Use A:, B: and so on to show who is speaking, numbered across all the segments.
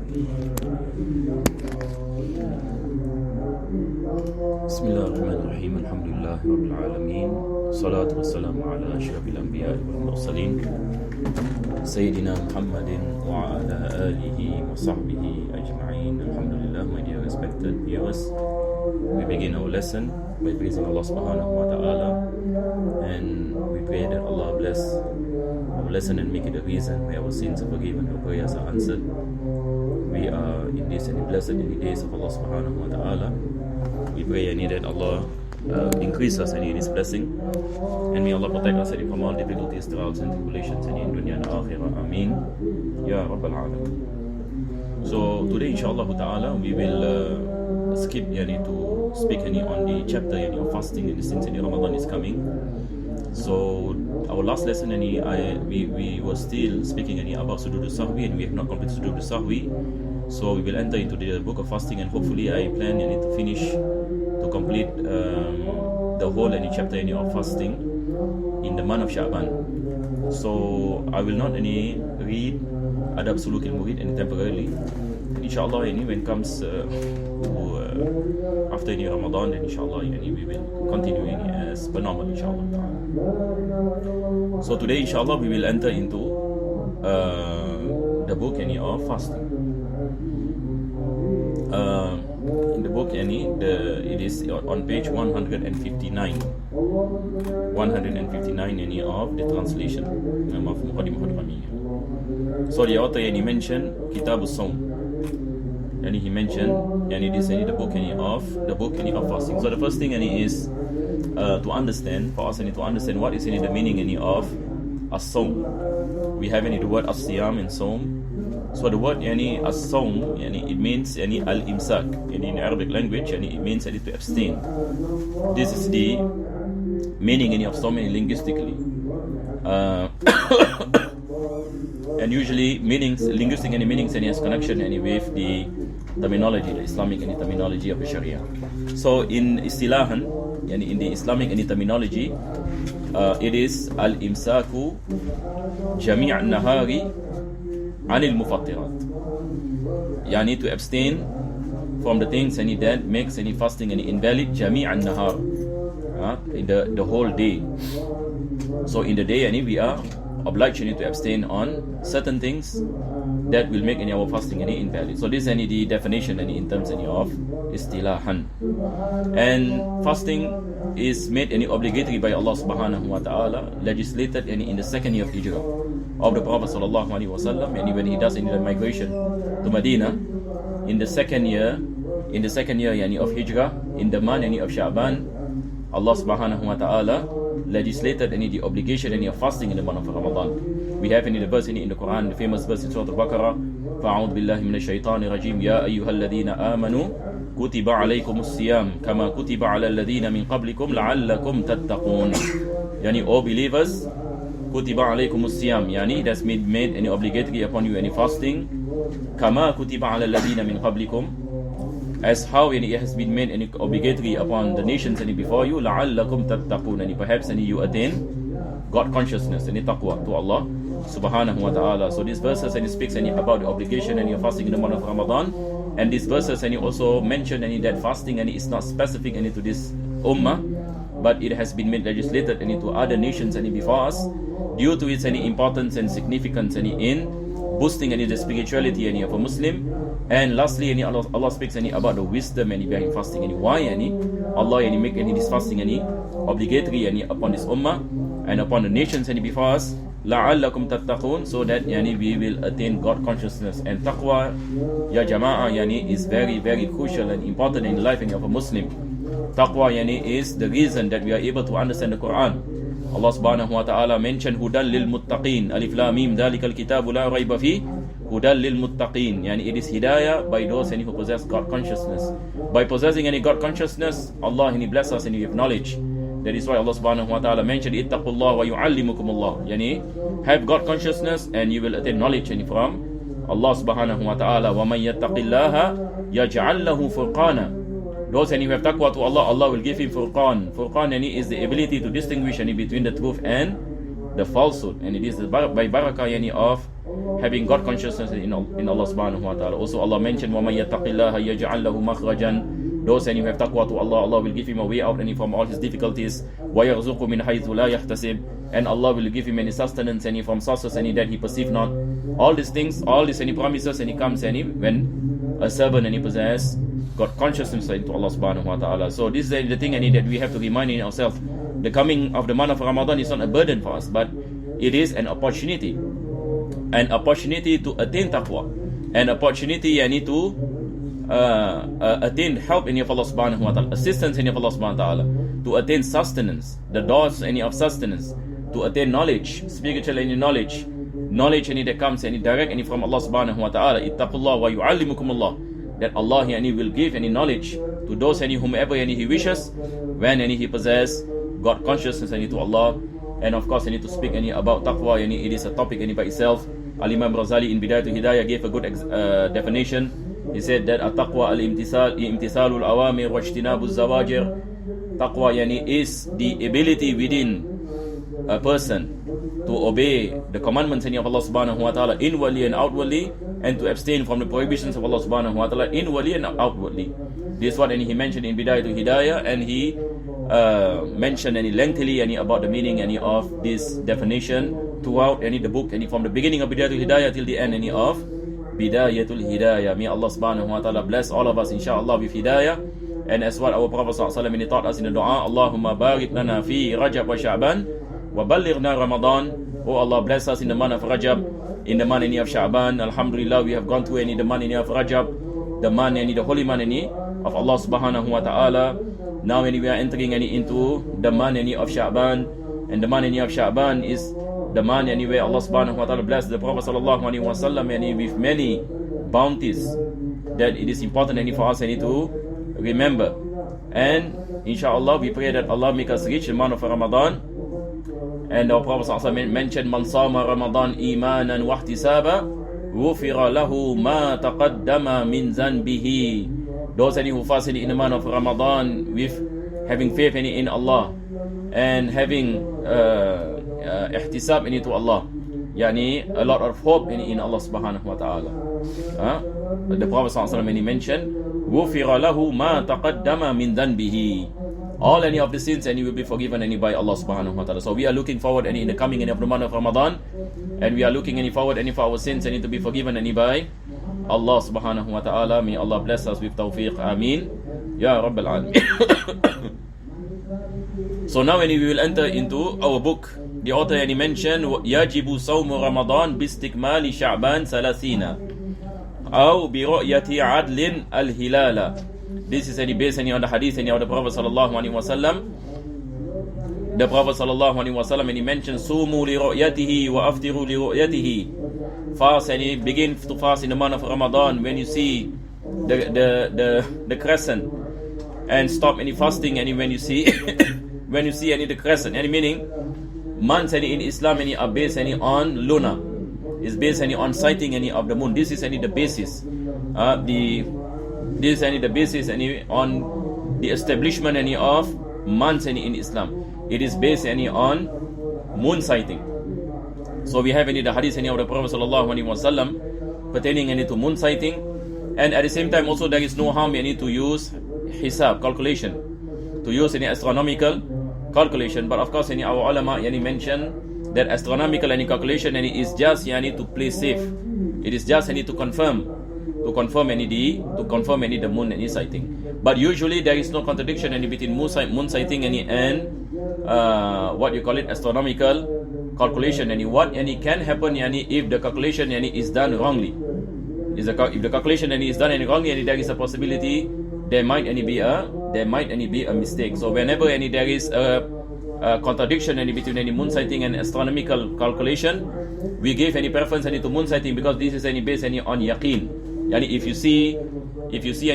A: Bismillahirrahmanirrahim. Alhamdulillahi Rabbil Alameen. Salatu wassalamu ala ashrafil anbiya wal mursalin Sayyidina Muhammadin wa ala alihi wa sahbihi ajma'in. Alhamdulillah, my dear respected viewers, we begin our lesson by praising Allah subhanahu wa ta'ala, and we pray that Allah bless our lesson and make it a reason where our sins are forgiven, our prayers are answered. We are in this and blessed in the days of Allah subhanahu wa ta'ala. We pray and that Allah increase us in His blessing, and may Allah protect us from all difficulties, trials and tribulations in dunya and akhirah. Ameen Ya Rabbal Alameen. So today inshallah ta'ala we will skip to speak on the chapter of fasting, since Ramadan is coming. So our last lesson we were still speaking about Sujud Sahwi, and we have not completed Sujud Sahwi. So we will enter into the book of fasting, and hopefully I plan to finish to complete the whole chapter of fasting in the month of Sha'ban. So I will not read Adab Suluk al-Murid temporarily. Inshallah, when it comes to after Ramadan, then inshallah we will continue as per normal, inshallah. So today inshallah we will enter into the book of fasting. In the book it is on page 159 of the translation of Muqaddimah Hadramiyyah. So the author mentioned Kitab al-Sawm, and he mentioned this the book of fasting. So the first thing is to understand, for us to understand what is the meaning of as-sawm. We have the word as-siyam and sawm. So the word as-sawm, it means al-imsak. In Arabic language, it means to abstain. This is the meaning of sawm linguistically. And usually linguistic meanings has connection with the terminology, the Islamic terminology of the Sharia. So in istilahan, in the Islamic terminology, it is al-imsaku jami' an-nahari anil mufattirat. To abstain from the things that makes fasting invalid, jami' an-nahar, in the whole day. So in the day we are obliged to abstain on certain things that will make our fasting invalid. So this is the definition in terms of istilahan. And fasting is made obligatory by Allah subhanahu wa ta'ala, legislated in the second year of Hijrah of the Prophet sallallahu alaihi wasallam, and when he does the migration to Medina in the second year of Hijrah, in the month of Sha'ban, Allah subhanahu wa ta'ala legislated the obligation of fasting in the month of Ramadan. We have the verse in the Quran, the famous verse in Surah Al-Baqarah, فَأَعُوذُ بِاللَّهِ مِنَ الشَّيْطَانِ الرَّجِيمِ يَا أَيُّهَا الَّذِينَ آمَنُوا كُتِبَ عَلَيْكُمُ الصِّيَامُ كَمَا كُتِبَ عَلَى الَّذِينَ مِنْ قَبْلِكُمْ لَعَلَّكُمْ تَتَّقُونَ. O believers, كُتِبَ عَلَيْكُمُ الصِّيَامُ, it has been made obligatory upon you fasting, كَمَا كُتِبَ عَلَى الَّذِينَ مِنْ قَبْلِكُمْ, as how it has been made obligatory upon the nations before you, لَعَلَّكُمْ تَتَّقُونَ, perhaps you attain God consciousness and taqwa to Allah subhanahu wa ta'ala. So these verses speaks about the obligation fasting in the month of Ramadan, and these verses also mention that fasting is not specific to this ummah, but it has been made legislated to other nations before us due to its importance and significance in boosting the spirituality of a Muslim. And lastly, Allah speaks about the wisdom behind fasting, why Allah make this fasting obligatory upon this ummah and upon the nations before us, لَعَلَّكُمْ تَتَّقُونَ, so that we will attain God consciousness. And taqwa, ya jama'ah, is very, very crucial and important in the life of a Muslim. Taqwa is the reason that we are able to understand the Quran. Allah subhanahu wa ta'ala mentioned hudan lil muttaqin, alif lam mim, dhalikal kitabu la rayba fi, hudan lil muttaqin. It is hidayah by those who possess God consciousness. By possessing God consciousness, Allah bless us with knowledge. That is why Allah subhanahu wa ta'ala mentioned ittaqullah wa yu'allimukumullah. Have God consciousness and you will attain knowledge from Allah subhanahu wa ta'ala. Wa man yattaqillaha yaj'al lahu furqana. Those who have taqwa to Allah, Allah will give him furqan. Furqan is the ability to distinguish between the truth and the falsehood. And it is by barakah of having God consciousness in Allah subhanahu wa ta'ala. Also Allah mentioned, وَمَنْ يَتَّقِ اللَّهَ يَجْعَلْ لَهُ مَخْرَجًا. Those who have taqwa to Allah, Allah will give him a way out and from all his difficulties. وَيَرْزُقُ مِنْ حَيْثُ لَا يَحْتَسِبْ. And Allah will give him any sustenance any from sources any that he perceive not. All these things, all these any promises any comes any when a servant any possess got consciousness into Allah subhanahu wa ta'ala. So this is the thing any that we have to remind in ourselves. The coming of the month of Ramadan is not a burden for us, but it is an opportunity. An opportunity to attain taqwa. An opportunity yani to attain help in of Allah subhanahu wa ta'ala, assistance in of Allah subhanahu wa ta'ala, to attain sustenance, the doors any of sustenance, to attain knowledge, spiritual any knowledge any that comes any direct any from Allah subhanahu wa ta'ala. Ittaqullah wa yu'allimukumullah. That Allah yani will give any knowledge to those any whomever any he wishes when any he possess God consciousness any to Allah. And of course any to speak any about taqwa any it is a topic any by itself. Al-Imam Razali in Bidayatul Hidayah gave a good definition. He said that at-taqwa al-imtisalul awamir wa ijtinabuz zawajir. Taqwa yani is the ability within a person to obey the commandments of Allah subhanahu wa ta'ala inwardly and outwardly, and to abstain from the prohibitions of Allah subhanahu wa ta'ala inwardly and outwardly. This is what he mentioned in Bidayatul Hidayah, and he mentioned lengthily about the meaning of this definition throughout the book, from the beginning of Bidayatul Hidayah till the end of Bidayatul Hidayah. May Allah subhanahu wa ta'ala bless all of us inshallah with Hidayah. And as what our Prophet sallallahu alaihi wasallam taught us in the dua, Allahumma barik lana fi Rajab wa Sha'ban wa ballighna Ramadan. Oh Allah, bless us in the month of Rajab, in the month of Sha'ban. Alhamdulillah, we have gone through the month of Rajab, the month the holy month of Allah subhanahu wa ta'ala. Now we are entering into the month of Sha'ban, and the month of Sha'ban is the month where Allah subhanahu wa ta'ala blessed the Prophet sallallahu alaihi wasallam with many bounties that it is important for us to remember. And inshallah we pray that Allah make us reach the month of Ramadan. And our Prophet sallallahu alaihi wasallam mentioned, man sama Ramadan imanan wa ihtisaba ghufira lahu ma taqaddama min zanbihi. Those who fast in the month of Ramadan with having faith in Allah and having ihtisab into Allah, yani a lot of hope in Allah subhanahu wa ta'ala. The Prophet sallallahu alaihi wasallam mentioned, ghufira lahu ma taqaddama min dhanbihi. All any of the sins and you will be forgiven by Allah subhanahu wa ta'ala. So we are looking forward in the coming of the month of Ramadan, and we are looking forward for our sins to be forgiven by Allah subhanahu wa ta'ala. May Allah bless us with tawfiq. Ameen. Ya Rabbil Alameen. So now we will enter into our book. The author mentioned, yajibu sawmu Ramadan bistikmali Sha'ban salasina aw bi ru'yati adlin al-hilala. This is based on the hadith of the Prophet sallallahu alaihi wasallam. The Prophet sallallahu alaihi wasallam he mentioned, sumu li ru'yatihi wa aftiru li ru'yatihi. Fast and begin to fast in the month of Ramadan when you see the crescent, and stop any fasting when you see the crescent. Any meaning months in Islam are based on lunar. Is based on sighting of the moon. This is the basis. This is the basis on the establishment of months in Islam. It is based on moon sighting. So we have the hadith of the Prophet sallallahu alaihi wasallam pertaining to moon sighting, and at the same time also there is no harm to use hisab, calculation, to use any astronomical calculation. But of course our ulama mention that astronomical calculation is just to play safe. It is just to confirm the moon sighting. But usually there is no contradiction between moon sighting and what you call it, astronomical calculation. What can happen if the calculation is done wrongly. If the calculation is done wrongly, there is a possibility there might be a mistake. So whenever there is a contradiction between moon sighting and astronomical calculation, we give preference to moon sighting, because this is based on yaqeen. If you see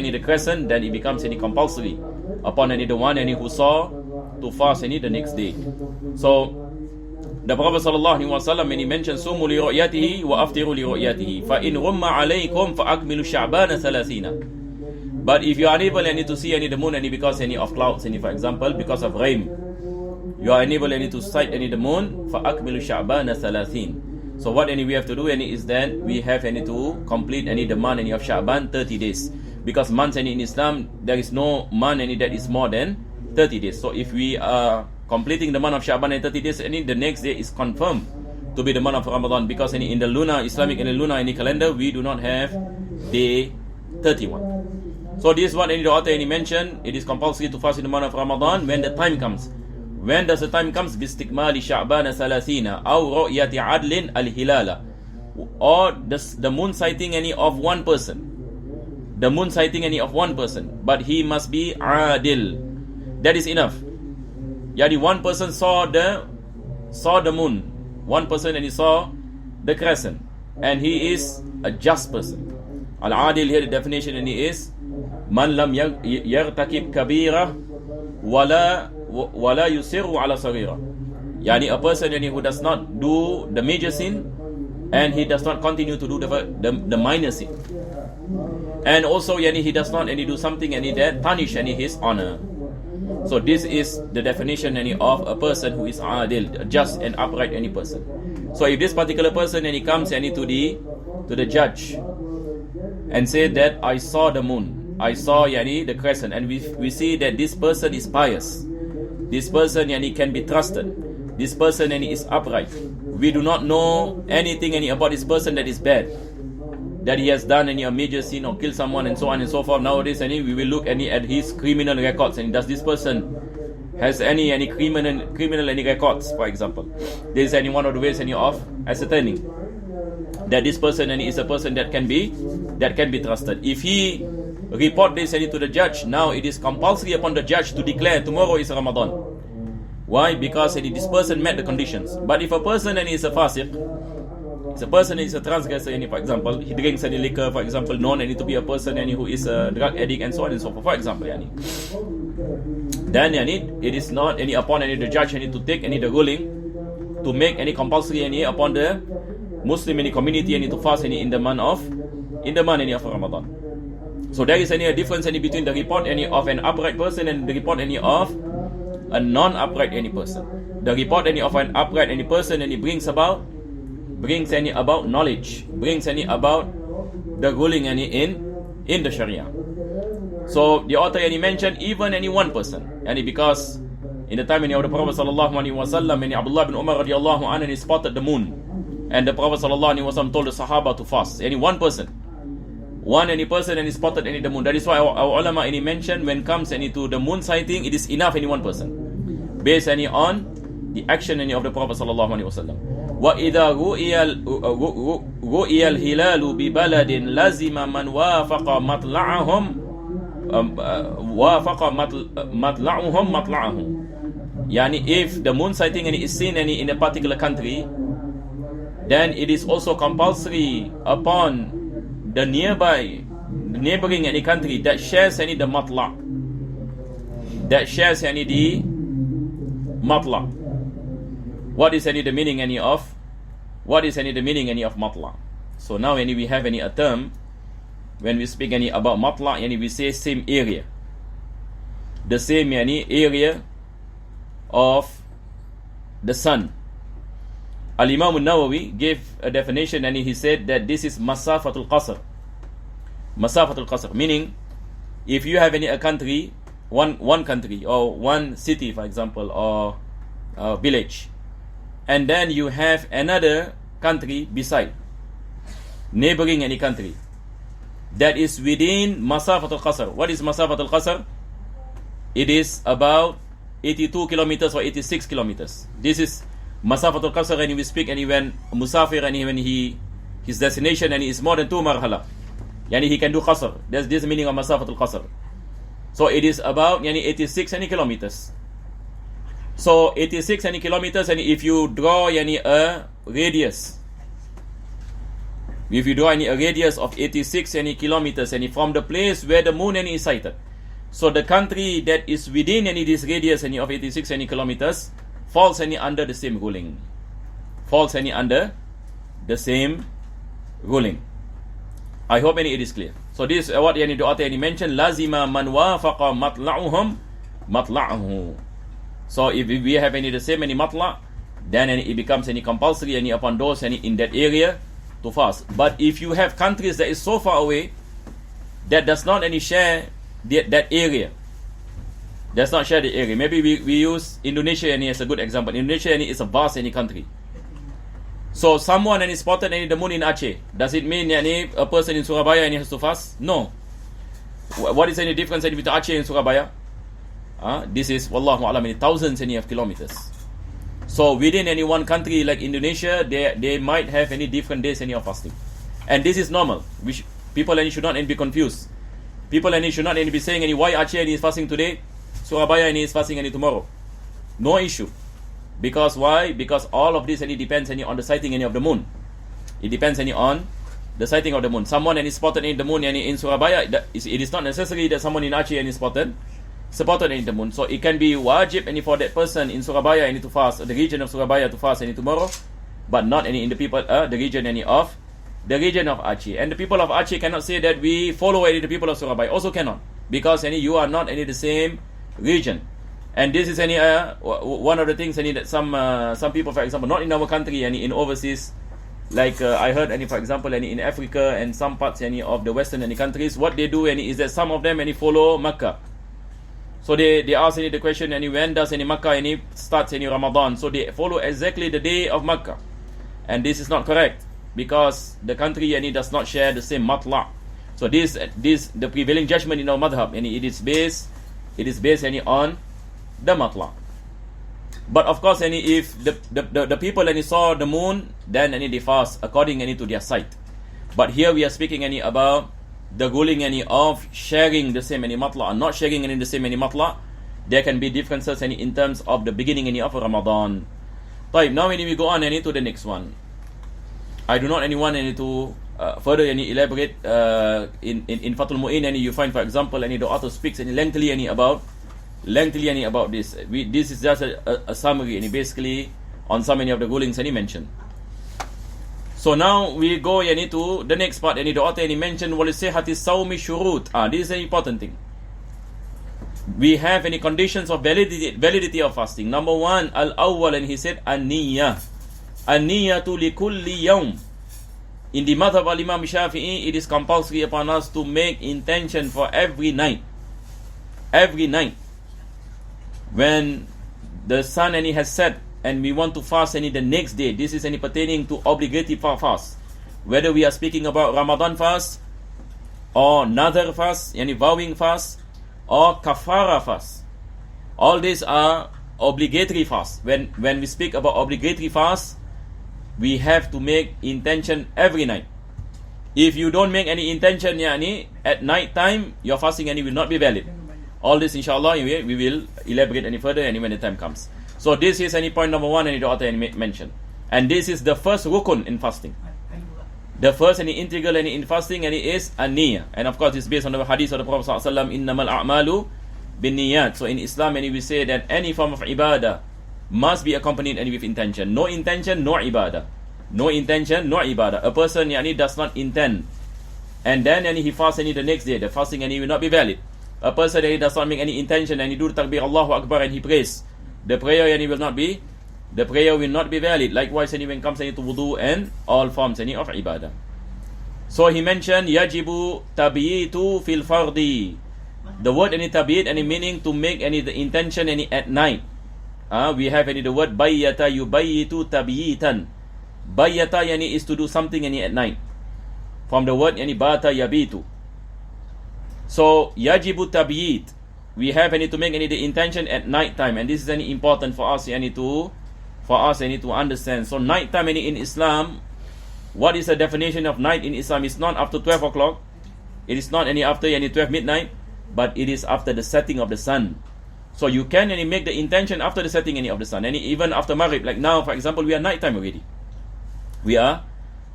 A: the crescent, then it becomes compulsory upon the one who saw to fast the next day. So the Prophet sallallahu alaihi wasallam when he mentioned sumu li ru'yatihi wa aftiru li ru'yatihi fa in ghumma alaykum fa akmilu sha'bana 30. But if you are unable to see the moon because of clouds, for example because of rain, you are unable to sight the moon, fa akmilu sha'bana 30. So what we have to do is that we have to complete the month of Sha'ban 30 days. Because months in Islam, there is no month that is more than 30 days. So if we are completing the month of Sha'ban in 30 days, the next day is confirmed to be the month of Ramadan. Because in the lunar, Islamic and the lunar calendar, we do not have day 31. So this is what the author mentioned. It is compulsory to fast in the month of Ramadan when the time comes. When does the time comes? باستكمال شعبان 30 أو رؤية عدل الهلال, or the moon sighting of one person. The moon sighting of one person, but he must be adil. That is enough. Yani one person saw the moon, one person he saw the crescent, and he is a just person. Al-adil here, the definition is man lam yartakib kabira wala yusiru ala saghira. Yani a person who does not do the major sin and he does not continue to do the minor sin. And also he does not do something that tarnish his honor. So this is the definition of a person who is adil, a just and upright person. So if this particular person he comes to the judge and say that I saw the moon, I saw the crescent, and we see that this person is pious, this person can be trusted, this person is upright, we do not know anything about this person that is bad, that he has done a major sin or killed someone and so on and so forth. Nowadays we will look at his criminal records, and does this person has any criminal records, for example. This is one of the ways of ascertaining that this person is a person that can be trusted. If he report this to the judge, now it is compulsory upon the judge to declare tomorrow is Ramadan. Why? Because this person met the conditions. But if a person is a fasiq, if a person is a transgressor, for example, he drinks any liquor, for example, known to be a person who is a drug addict and so on and so forth, for example, then it is not upon the judge to take the ruling to make compulsory upon the Muslim community to fast in the month of Ramadan. So there is a difference between the report of an upright person and the report of a non-upright person. The report of an upright person brings about knowledge, brings about the ruling in the Sharia. So the author mentioned even one person, because in the time of the Prophet sallallahu alaihi wasallam, Abdullah bin Umar radiallahu anhu, he spotted the moon, and the Prophet sallallahu alaihi wasallam told the Sahaba to fast. One person and he spotted the moon. That is why our ulama mentioned when comes to the moon sighting, it is enough one person, based on the action of the Prophet sallallahu alaihi wasallam. وَإِذَا رُؤِيَ الْهِلَالُ بِبَلَدٍ لَزِمَ مَنْ وَافَقَ مَطْلَعُهُمْ. Yani if the moon sighting is seen in a particular country, then it is also compulsory upon the neighboring country that shares the matla', that shares the matla'. What is the meaning of matla'? So now we have a term when we speak about matla', we say same area, the same area of the sun. Al-Imam al-Nawawi gave a definition, and he said that this is masafatul qasr. Masafatul qasr, meaning if you have a country, one country or one city, for example, or village, and then you have another country beside, neighboring country, that is within masafatul qasr. What is masafatul qasr? It is about 82 kilometers or 86 kilometers. This is masafatul qasr, and we speak when musafir, and when his destination is more than 2 marhala, he can do qasr. That's this meaning of masafatul qasr. So it is about 86 kilometers. So 86 kilometers, and if you draw a radius, of 86 kilometers, and from the place where the moon is sighted, so the country that is within this radius of 86 kilometers falls under the same ruling. I hope it is clear. So this is what the author mentioned. Lazima man wafaqa matla'uhum matla'uhu. So if we have the same matla', then it becomes any compulsory any upon those any in that area to fast. But if you have countries that is so far away that does not any share that area, does not share the area. Maybe we use Indonesia any as a good example. Indonesia any is a vast any country. So someone any spotted any the moon in Aceh. Does it mean any a person in Surabaya any has to fast? No. What is any difference between Aceh and Surabaya? This is wallahu a'lam many thousands any of kilometers. So within any one country like Indonesia, they might have any different days any of fasting, and this is normal. People any should not any be confused. People any should not any be saying any why Aceh any is fasting today, Surabaya any is fasting any tomorrow. No issue. Because why? Because all of this any depends any on the sighting any of the moon. It depends any on the sighting of the moon. Someone any spotted in the moon any in Surabaya, it is not necessary that someone in Aceh any spotted in the moon. So it can be wajib any for that person in Surabaya any to fast, the region of Surabaya to fast any tomorrow, but not any in the people the region of Aceh. And the people of Aceh cannot say that we follow any the people of Surabaya. Also cannot, because any you are not any the same region. And this is any one of the things any that some people, for example, not in our country, any in overseas, like I heard any for example any in Africa and some parts any of the Western any countries, what they do any is that some of them any follow Makkah. So they ask any the question any when does any Makkah any starts any Ramadan. So they follow exactly the day of Makkah, and this is not correct because the country any does not share the same matla. So this the prevailing judgment in our madhab, and it is based any on the matla. But of course any if the people any saw the moon, then any they fast according any to their sight. But here we are speaking any about the ruling any of sharing the same any matla and not sharing any the same any matla. There can be differences any in terms of the beginning any of Ramadan. Now when we go on any to the next one, I do not anyone any to further any elaborate in Fathul Mu'in any you find for example any the author speaks any lengthily any about this. This is just a summary any basically on so many of the rulings any mentioned. So now we go any to the next part any the author any mentioned walisihati sawmi shurut. This is an important thing. We have any conditions of validity of fasting. Number one, al-awwal, and he said an-niyyah. An-niyyatu li kulli yawm. In the madhab al-Imam Shafi'i, it is compulsory upon us to make intention for every night. Every night. When the sun any has set and we want to fast any the next day, this is any pertaining to obligatory fast. Whether we are speaking about Ramadan fast or nadar fast, any vowing fast, or kafara fast. All these are obligatory fast. When we speak about obligatory fast, we have to make intention every night. If you don't make any intention at night time, your fasting will not be valid. All this inshallah we will elaborate any further when the time comes. So this is point number one the author mentioned. And this is the first rukun in fasting. The first integral in fasting is an-niyyah. And of course it's based on the hadith of the Prophet sallallahu alaihi wasallam, innamal a'malu bin-niyyat. So in Islam we say that any form of ibadah must be accompanied with intention. No intention, no ibadah. No intention, no ibadah. A person does not intend and then he fasts the next day, the fasting will not be valid. A person does not make any intention and he do takbir Allahu Akbar and he prays, the prayer will not be valid. Likewise when it comes to wudu and all forms of ibadah. So he mentioned yajibu tabiyitu fil fardi. The word tabiyit meaning to make the intention at night. We have the word bayyata yubayyitu tabiyitan. Bayyata is to do something at night. From the word bata yabitu. So yajibu tabiyit, we have to make the intention at night time, and this is important for us to understand. So night time in Islam, what is the definition of night in Islam? It's not after 12 o'clock, it is not after 12 midnight, but it is after the setting of the sun. So you can make the intention after the setting of the sun, and even after Maghrib. Like now, for example, we are night time already. We are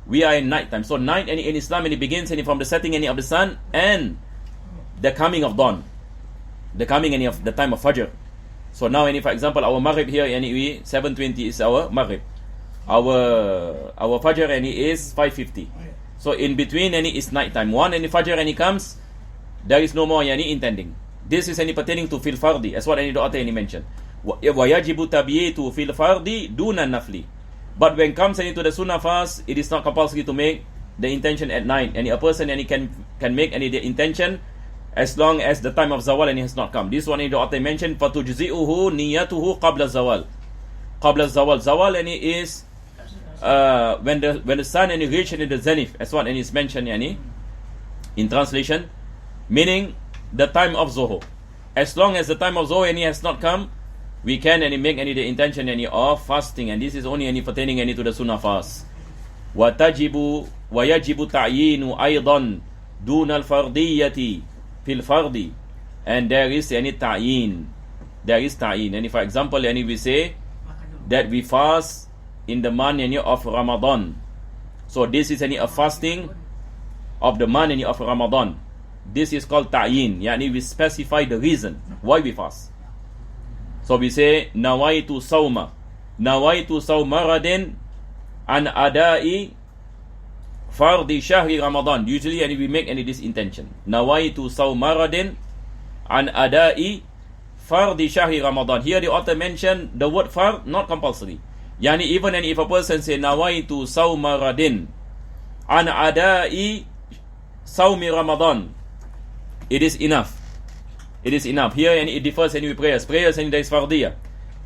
A: in night time. So night in Islam begins from the setting of the sun and the coming of dawn, the coming of the time of Fajr. So now for example our Maghrib here 7:20 is our Maghrib. Our Fajr is 5:50. So in between is night time. One Fajr comes, there is no more intending. This is pertaining to fil fardi, as what the author mentioned. وَيَجِبُ تَبْيِيتُ فِي الْفَرْضِ دُونَ النَّفْلِ. But when comes into the sunnah fast, it is not compulsory to make the intention at night. And a person can make any the intention as long as the time of zawal and it has not come. This one the author mentioned, فَتُجْزِئُهُ نِيَّتُهُ قَبْلَ الزَّوَالِ. قَبْلَ الزَّوَالِ. Zawal and it is when the sun and it reach in the zenith, as what and is mentioned in translation, meaning the time of Zohor. As long as the time of Zohor and it has not come, we can make the intention of fasting, and this is only pertaining to the sunnah fast. وَيَجِبُ تَعْيِينُ أَيْضًا دُونَ الْفَرْضِيَّةِ فِي الْفَرْضِ. And there is ta'yin. There is ta'yin. And for example, we say that we fast in the month of Ramadan. So this is a fasting of the month of Ramadan. This is called ta'yin. We specify the reason why we fast. So we say nawaitu sawma radin an adai fardi shahri Ramadan. Usually we make this intention. Nawaitu sawma radin an adai fardi shahri Ramadan. Here the author mentioned the word fard, not compulsory. Even if a person say nawaitu sawma radin an adai sawmi Ramadan, it is enough. It is enough. Here it differs with prayers. Prayers there is fardiyah.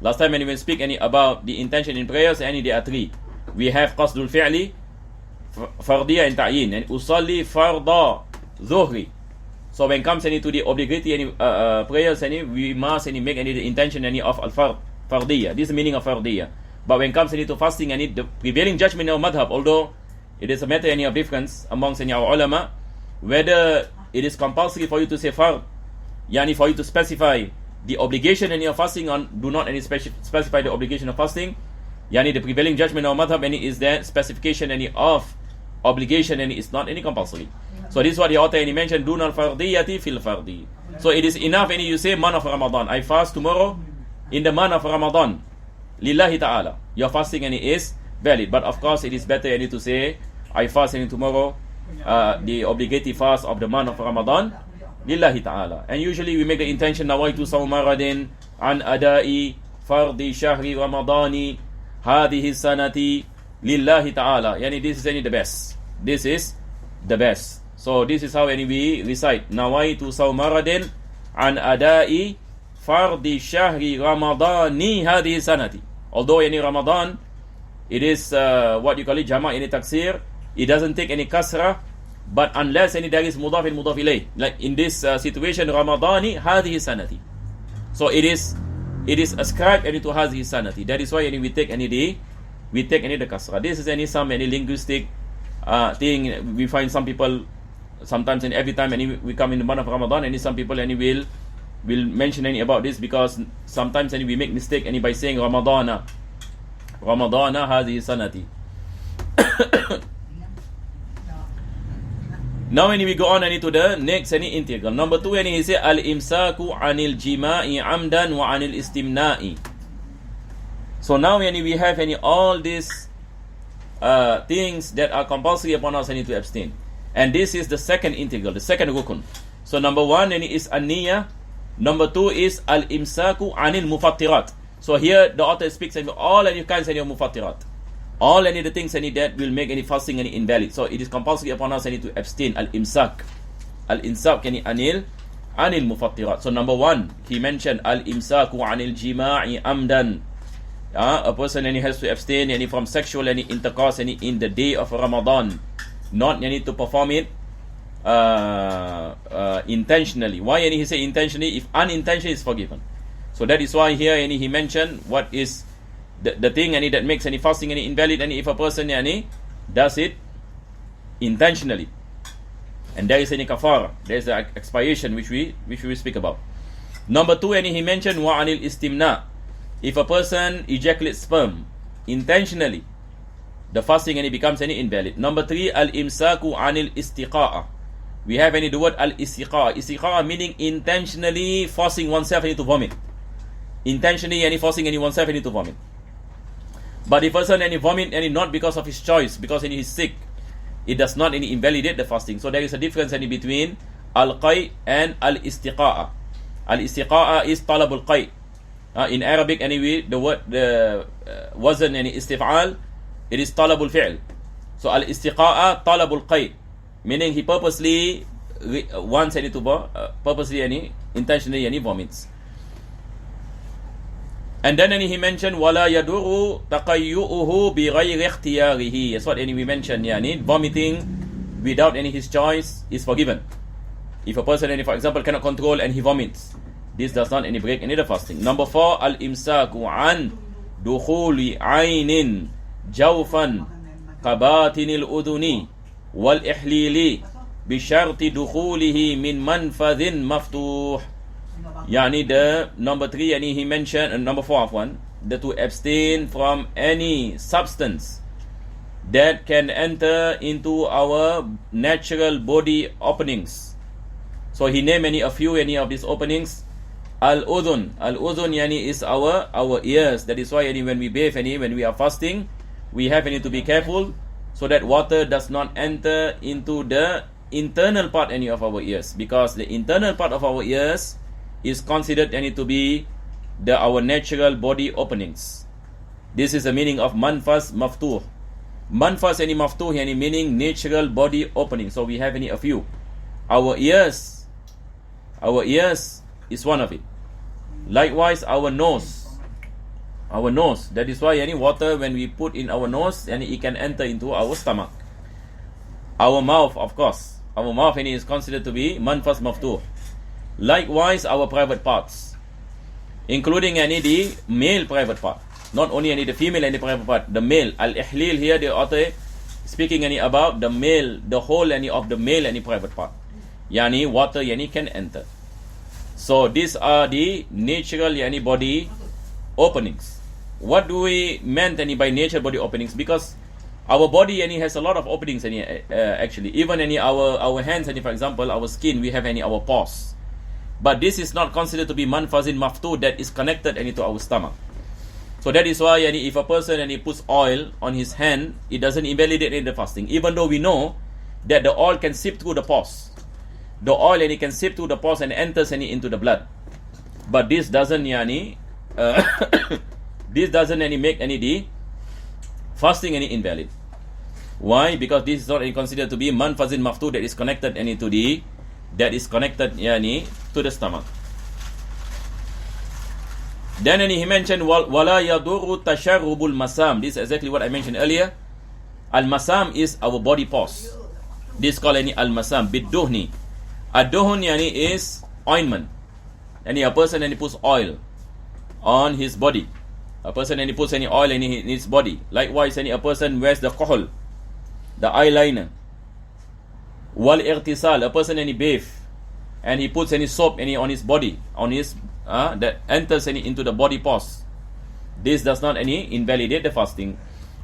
A: Last time when we speak about the intention in prayers, there are three. We have qasdul fi'li, fardiyah and ta'yin, and usalli farda zuhri. So when it comes to the obligatory prayers, we must make the intention of fardiyah. This is the meaning of fardiyah. But when it comes to fasting, the prevailing judgment of madhab, although it is a matter of difference amongst our ulama, whether it is compulsory for you to say fard, for you to specify the obligation in your fasting, on do not specify the obligation of fasting. The prevailing judgment of madhab is that specification of obligation is not compulsory. So this is what the author mentioned, dun al fardiyati fil fardi. So it is enough you say month of Ramadan, I fast tomorrow in the month of Ramadan, lillahi ta'ala. Your fasting is valid. But of course it is better to say I fast tomorrow the obligatory fast of the month of Ramadan, lillahi ta'ala. And usually we make the intention nawaitu sawma radin an adai fardi shahri ramadani hadhihi sanati lillahi ta'ala. This is the best. This is the best. So this is how we recite nawaitu sawma radin an adai fardi shahri ramadani hadhihi sanati. Although Ramadan, it is what you call it jama' taksir, it doesn't take any kasra. But unless there is mudaf and mudaf ilayh, like in this situation, Ramadani hadhihi sanati. So it is ascribed to hadhihi sanati. That is why we take the kasra. This is some linguistic thing. We find some people sometimes and every time we come in the month of Ramadan, some people will mention about this, because sometimes we make mistake by saying Ramadana hadhihi sanati. Now when we go on to the next integral. Number 2, he says al-imsaku anil jima'i amdan wa anil istimna'i. So now when we have all these things that are compulsory upon us, to abstain. And this is the second integral, the second rukun. So number 1 is an-niyah. Number 2 is al-imsaku anil mufattirat. So here the author speaks all kinds of mufattirat. All the things that will make fasting invalid. So it is compulsory upon us to abstain. Al-imsak anil mufattirat. So number 1, he mentioned al-imsaku anil jima'i amdan. A person has to abstain from sexual intercourse in the day of Ramadan, not to perform it intentionally. Why he say intentionally? If unintentionally is forgiven. So that is why here he mentioned what is the thing that makes fasting invalid, if a person does it intentionally, and there is kafara, there is the expiation which we will speak about. Number 2, he mentioned wa anil istimna. If a person ejaculates sperm intentionally, the fasting becomes invalid. Number 3, al imsaku anil istiqa'a. We have the word al istiqa'a. Istiqa'a meaning intentionally forcing oneself to vomit. Intentionally forcing oneself to vomit. But if a person vomit not because of his choice, because he is sick, it does not invalidate the fasting. So there is a difference between al-qay and al-istiqa'a. Al-istiqa'a is talabul qay. In Arabic anyway, the word wasn't any istif'al, it is talabul fi'l. So al-istiqa'a talabul qayd, meaning he purposely wants any to purposely any intentionally any vomits. And then he mentioned wala yaduru taqayyuhu bi ghayri ikhtiyarihi. That's what we mentioned, vomiting without any his choice is forgiven. If a person, for example, cannot control and he vomits, this does not any break any the fasting. Number 4, al-imsaku an dukhuli aynin jawfan qabatinil uduni wal ihlili bi sharti dukhulihi min manfadhin maftuh. The number 3, he mentioned, number 4 of one, that to abstain from any substance that can enter into our natural body openings. So he named a few of these openings. Al-udhun is our ears. That is why when we bathe, when we are fasting, we have to be careful so that water does not enter into the internal part of our ears, because the internal part of our ears is considered to be our natural body openings. This is the meaning of manfas maftuh. Manfas maftuh meaning natural body opening. So we have a few. Our ears is one of it. Likewise, our nose. That is why any water when we put in our nose, it can enter into our stomach. Our mouth, of course. Our mouth is considered to be manfas maftuh. Likewise, our private parts, including the male private part. Not only the female private part, the male. Al-ihlil here, the author speaking about the male, the whole of the male private part. Water can enter. So these are the natural body openings. What do we meant by natural body openings? Because our body has a lot of openings actually. Even our hands, for example, our skin, we have our pores. But this is not considered to be manfazin maftu, that is connected to our stomach. So that is why if a person puts oil on his hand, it doesn't invalidate the fasting, even though we know that the oil can seep through the pores. The oil can seep through the pores and enters into the blood. But this doesn't make the fasting invalid. Why? Because this is not considered to be manfazin maftu, that is connected to the stomach. Then he mentioned wala yadurru tasharrubul masam. This is exactly what I mentioned earlier. Al-masam is our body pores. This is called al-masam bid-duhni. Ad-duhn is ointment. A person puts oil on his body. A person puts oil in his body. Likewise, a person wears the kohl, the eyeliner. Wal irtisal, a person bathe and he puts soap on his body, that enters into the body pores. This does not invalidate the fasting.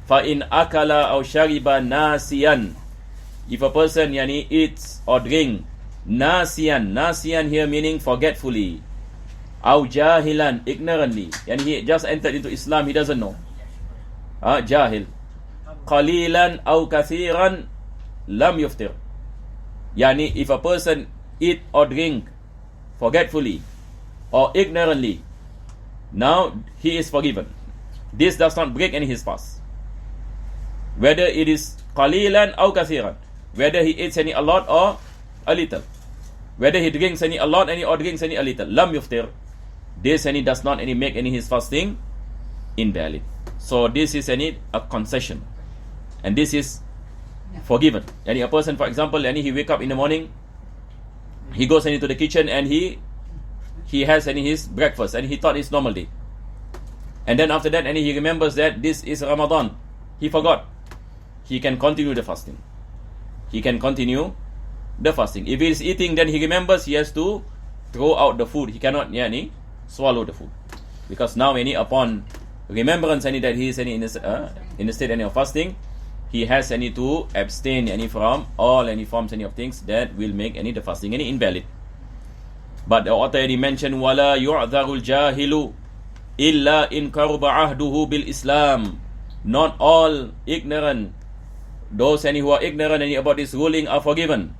A: Fa in akala aw shariba nasiyan, if a person eats or drink nasiyan here meaning forgetfully, aw jahilan, ignorantly, he just entered into Islam, he doesn't know, jahil, qalilan aw kathiran lam yuftir. If a person eat or drink forgetfully or ignorantly, now he is forgiven. This does not break his fast. Whether it is qalilan or kathiran, whether he eats a lot or a little, whether he drinks a lot or drinks a little, lam yuftir. This does not make his fasting invalid. So this is a concession, and this is forgiven. A person, for example, he wake up in the morning, he goes into the kitchen and he has his breakfast and he thought it's normal day, and then after that he remembers that this is Ramadan, he forgot, he can continue the fasting. If he is eating, then he remembers he has to throw out the food. He cannot swallow the food, because now upon remembrance that he is in the state of fasting, he has to abstain from all forms of things that will make the fasting invalid. But the author mentioned wala yu'dharul jahilu illa in karuba ahduhu bil Islam. Not all ignorant, those who are ignorant about this ruling, are forgiven.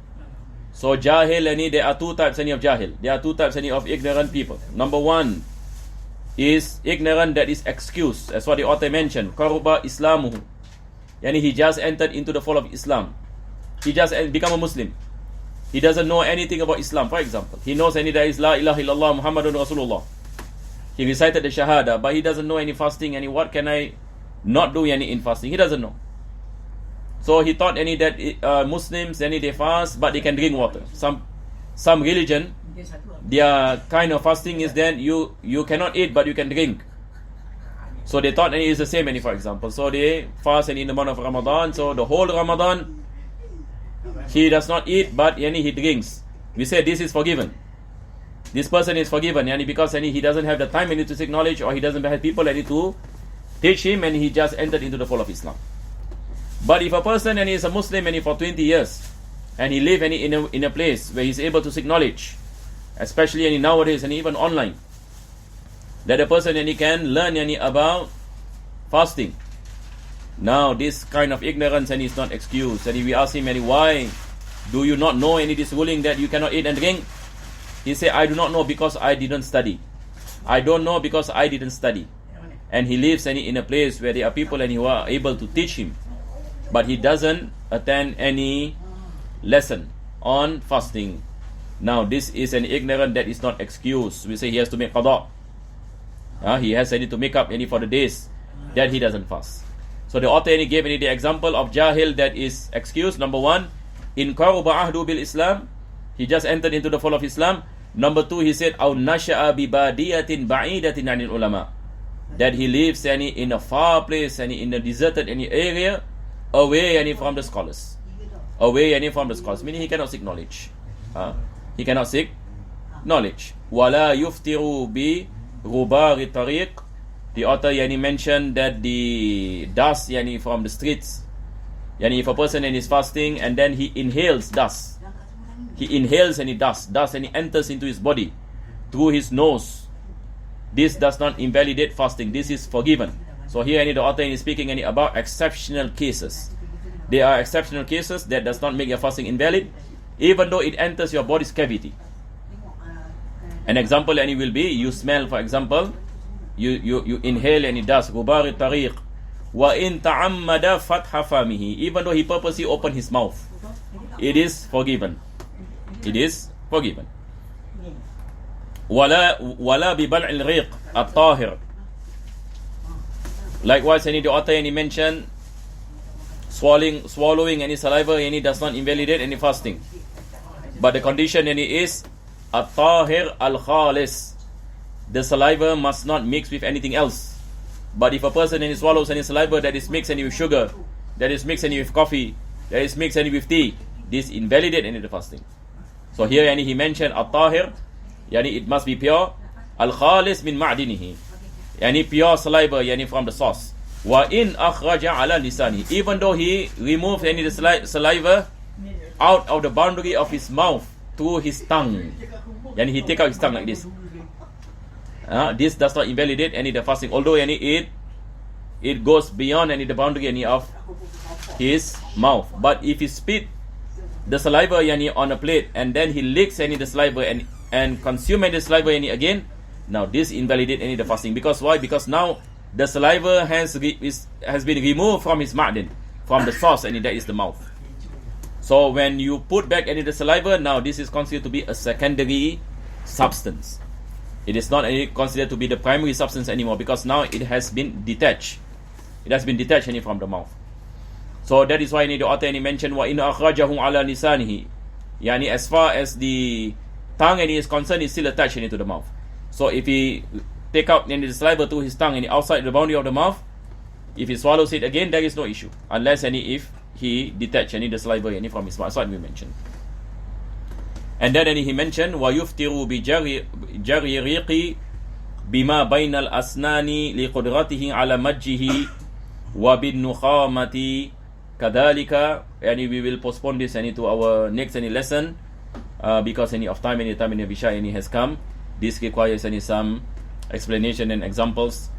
A: So jahil, there are two types of jahil. There are two types of ignorant people. Number one is ignorant that is excused, as what the author mentioned. Qaruba Islamuhu. Yani he just entered into the fold of Islam. He just become a Muslim. He doesn't know anything about Islam, for example. He knows any there is La ilaha illallah Muhammadun Rasulullah. He recited the Shahada, but he doesn't know any fasting, any what can I not do any in fasting. He doesn't know. So he thought any that Muslims, any they fast, but they can drink water. Some religion, their kind of fasting is then you cannot eat, but you can drink. So they thought any is the same, any for example. So they fast in the month of Ramadan. So the whole Ramadan, he does not eat, but yani he drinks. We say this is forgiven. This person is forgiven, yani because he doesn't have the time to seek knowledge, or he doesn't have people to teach him, and he just entered into the fold of Islam. But if a person and he is a Muslim and he for 20 years and he live in a place where he is able to seek knowledge, especially nowadays and even online, that a person and he can learn about fasting. Now this kind of ignorance and is not excused. And if we ask him why do you not know any this ruling that you cannot eat and drink, he say, I do not know because I didn't study. I don't know because I didn't study. And he lives in a place where there are people and who are able to teach him, but he doesn't attend any lesson on fasting. Now this is an ignorance that is not excused. We say he has to make qada. He has to make up for the days that he doesn't fast. So the author gave the example of jahil that is excused. Number one, in qaruba ahdu bil Islam, he just entered into the fold of Islam. Number two, he said, aw nasha'a bi badiyatin ba'idatin anil ulama, that he lives in a far place and in a deserted area, away from the scholars. Away from the scholars, meaning he cannot seek knowledge. He cannot seek knowledge. Wala yuftiru bi ghubari tariq. The author mentioned that the dust from the streets, if a person is fasting and then he inhales dust, he inhales dust and he enters into his body through his nose, this does not invalidate fasting. This is forgiven. So here the author is speaking about exceptional cases. There are exceptional cases that does not make your fasting invalid, even though it enters your body's cavity. An example will be, you smell, for example, you inhale dust, gubari tariq, wa in ta'ammada fatha famihi, even though he purposely opened his mouth, it is forgiven. It is forgiven. Wala bi bal'il riq at-tahir. Likewise, the author mentioned swallowing any saliva does not invalidate any fasting, but the condition is at-tahir al-khalis. The saliva must not mix with anything else. But if a person swallows any saliva that is mixed with sugar, that is mixed with coffee, that is mixed with tea, this invalidate the fasting. So here he mentioned at-tahir, it must be pure. Al-khalis min ma'dinihi, pure saliva from the source. Wa in akhraja ala lisani, even though he removed the saliva out of the boundary of his mouth through his tongue, he take out his tongue like this. This does not invalidate the fasting, although it goes beyond the boundary of his mouth. But if he spit the saliva on a plate and then he licks the saliva and consume the saliva again, now this invalidate the fasting. Because why? Because now the saliva has been removed from his ma'din, from the source, and that is the mouth. So when you put back the saliva, now this is considered to be a secondary substance. It is not considered to be the primary substance anymore, because now it has been detached. It has been detached from the mouth. So that is why the author mentioned wa in akhrajahu ala lisanihi, as far as the tongue is concerned, is still attached to the mouth. So if he take out the saliva to his tongue outside the boundary of the mouth, if he swallows it again, there is no issue, unless if he detach the saliva from his mouth. That's what we mentioned. And then he mentioned wa yuftiru bi jari riqi bima bayna al-asnani li qudratihi ala majjihi wa bin nukhamati kadhalika. We will postpone this to our next lesson because of time of Visha has come. This requires some explanation and examples.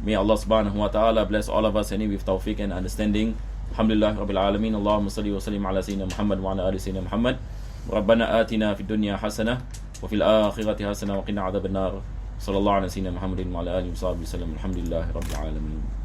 A: May Allah subhanahu wa ta'ala bless all of us with tawfiq and understanding. Alhamdulillah Rabbil Alameen. Allahumma salli wa sallim ala Sayyidina Muhammad wa ala ali Sayyidina Muhammad. ربنا آتنا في الدنيا حسنة وفي الآخرة حسنة وقنا عذاب النار Sallallahu ala sayyidina Muhammadin wa ala alihi wa sahbihi wa sallam. Alhamdulillahi rabbil alamin.